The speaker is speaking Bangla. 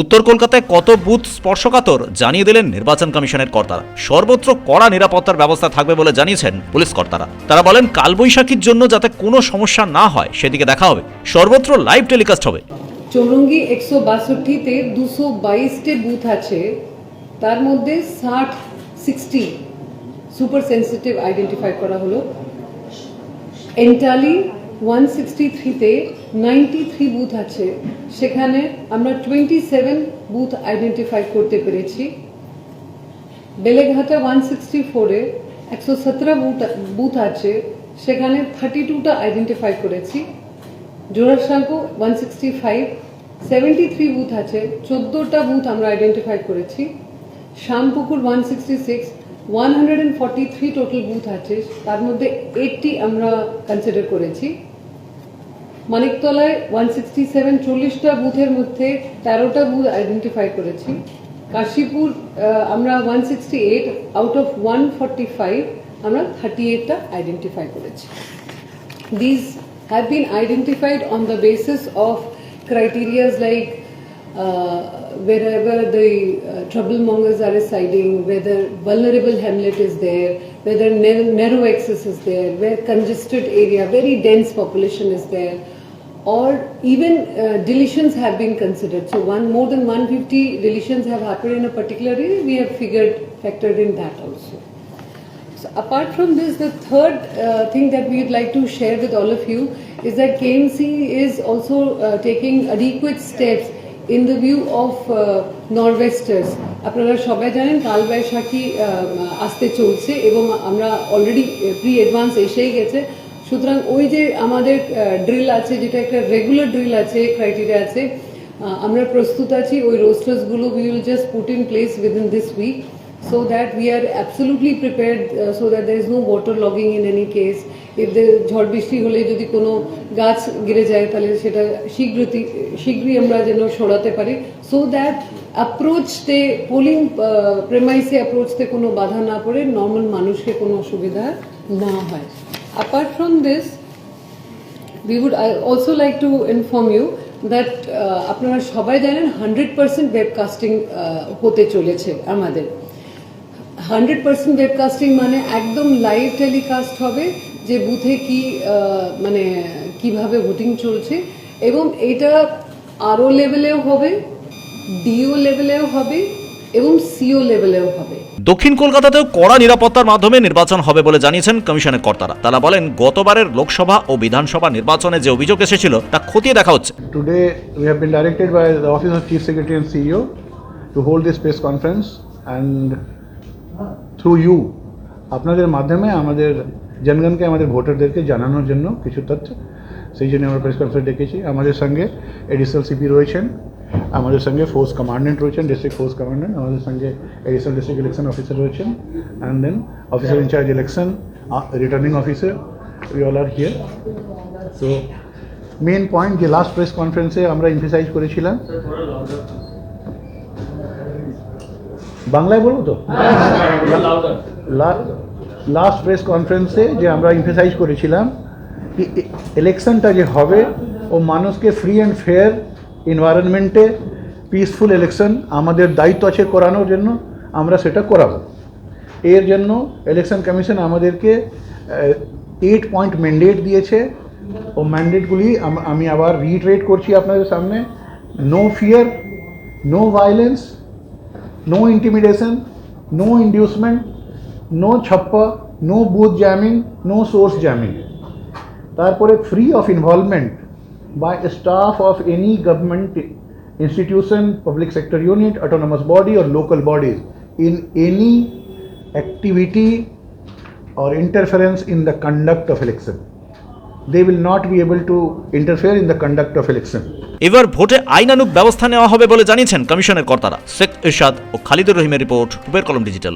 উত্তর কলকাতায় কত বুথ স্পর্শকাতর জানিয়ে দিলেন নির্বাচন কমিশনের কর্তারা। সর্বত্র কড়া নিরাপত্তার ব্যবস্থা থাকবে বলে জানিয়েছেন পুলিশ কর্তারা। তারা বলেন, কালবৈশাখীর জন্য যাতে কোনো সমস্যা না হয় সেদিকে দেখা হবে। সর্বত্র লাইভ টেলিকাস্ট হবে। চৌরঙ্গি 162তে 222টে বুথ আছে, তার মধ্যে 60 সুপার সেন্সিটিভ আইডেন্টিফাই করা হলো। এন্টালি 163তে 93 বুথ আছে, সেখানে আমরা 27 বুথ আইডেন্টিফাই করতে পেরেছি। বেলেঘাটা 164-এ 117 বুথ আছে, সেখানে 32টা আইডেন্টিফাই করেছি। জোড়াসাঁকো 165 73 বুথ আছে, 14টা বুথ আমরা আইডেন্টিফাই করেছি। শ্যামপুকুর 166 143 টোটাল বুথ আছে, তার মধ্যে 80 আমরা কনসিডার করেছি। মানিকতলায় 167 40টা বুথের মধ্যে 13টা বুথ আইডেন্টিফাই করেছি। কাশীপুর আমরা 168 আউট অফ 145 আমরা 38টা আইডেন্টিফাই করেছি। These have been identified on the basis of criteria like wherever the troublemongers are residing, whether vulnerable hamlet is there, whether narrow access is there, where congested area, very dense population is there, or even deletions have been considered. So more than 150 deletions have happened in a particular area. We have factored in that also. So apart from this, the third thing that we would like to share with all of you is that KMC is also taking adequate steps in the view of nor'westers. আপনারা সবাই জানেন কালবৈশাখী আসতে চলছে এবং আমরা অলরেডি প্রি অ্যাডভান্স এসেই গেছে। সুতরাং ওই যে আমাদের ড্রিল আছে, যেটা একটা রেগুলার ড্রিল আছে, ক্রাইটেরিয়া আছে, আমরা প্রস্তুত আছি। ওই রোস্টার্সগুলো we will just put in place within this week, so that we are absolutely prepared, so that there is no water logging in any case. If the ঝড় বৃষ্টি হলে যদি কোনো গাছ গিরে যায় তাহলে সেটা শীঘ্রই আমরা যেন সরাতে পারি, so that অ্যাপ্রোচতে পোলিং প্রেমাইসে অ্যাপ্রোচতে কোনো বাধা না পড়ে, নর্মাল মানুষকে কোনো অসুবিধা না হয়। Apart from this, we would also like to inform you that আপনারা সবাই জানেন 100% ওয়েবকাস্টিং হতে চলেছে আমাদের। 100% ওয়েবকাস্টিং মানে একদম লাইভ টেলিকাস্ট হবে যে বুথে কি মানে কিভাবে ভোটিং চলছে, এবং এটা আরও লেভেলেও হবে, ডিও লেভেলেও হবে এবং সিও লেভেলেও হবে। দক্ষিণ কলকাতাতেও কড়া নিরাপত্তার মাধ্যমে নির্বাচন হবে বলে জানিয়েছেন কমিশনের কর্তারা। তারা বলেন, গতবারের লোকসভা ও বিধানসভা নির্বাচনে যে অভিযোগ এসেছিল তা খতিয়ে দেখা হচ্ছে। Today we have been directed by the Office of Chief Secretary and CEO to hold this press conference, and through you আপনাদের মাধ্যমে আমাদের জনগণকে, আমাদের ভোটারদেরকে জানানোর জন্য কিছু তথ্য, সেই জন্য আমরা প্রেস কনফারেন্স ডেকেছি। আমাদের সঙ্গে এডিশনাল সিপি রয়েছেন, আমাদের সঙ্গে ফোর্স কমান্ডেন্ট রয়েছেন, ডিস্ট্রিক্ট ফোর্স কমান্ডেন্ট, আমাদের সঙ্গে এডিশনাল ডিস্ট্রিক্ট ইলেকশন অফিসার রয়েছেন, and then officer in charge election, returning officer, we all are here. So main point যে লাস্ট প্রেস কনফারেন্সে আমরা এমফেসাইজ করেছিলাম, বাংলায় বলবো তো, লাস্ট প্রেস কনফারেন্সে যে আমরা এমফেসাইজ করেছিলাম কি ইলেকশনটা যে হবে ও মানুষকে ফ্রি অ্যান্ড ফেয়ার এনভায়রনমেন্টে পিসফুল ইলেকশন আমাদের দায়িত্ব আছে করানোর জন্য, আমরা সেটা করাবো। এর জন্য ইলেকশন কমিশন আমাদেরকে 8 পয়েন্ট ম্যান্ডেট দিয়েছে। ও ম্যান্ডেটগুলি আমি আবার রিইটারেট করছি আপনাদের সামনে: no fear, no violence, no intimidation, no inducement, no ছাপ্পা, no booth jamming, no source jamming. তারপরে free of involvement by staff of any government institution, public sector unit, autonomous body or local bodies in any activity or interference in the conduct of election. They will not be able to interfere in the conduct of election. এবার ভোটে আইনানুগ ব্যবস্থা নেওয়া হবে বলে জানিয়েছেন কমিশনের কর্তারা। শেখ ইরশাদ ও খালিদুর রহিমের রিপোর্ট, কুবের কলম ডিজিটাল।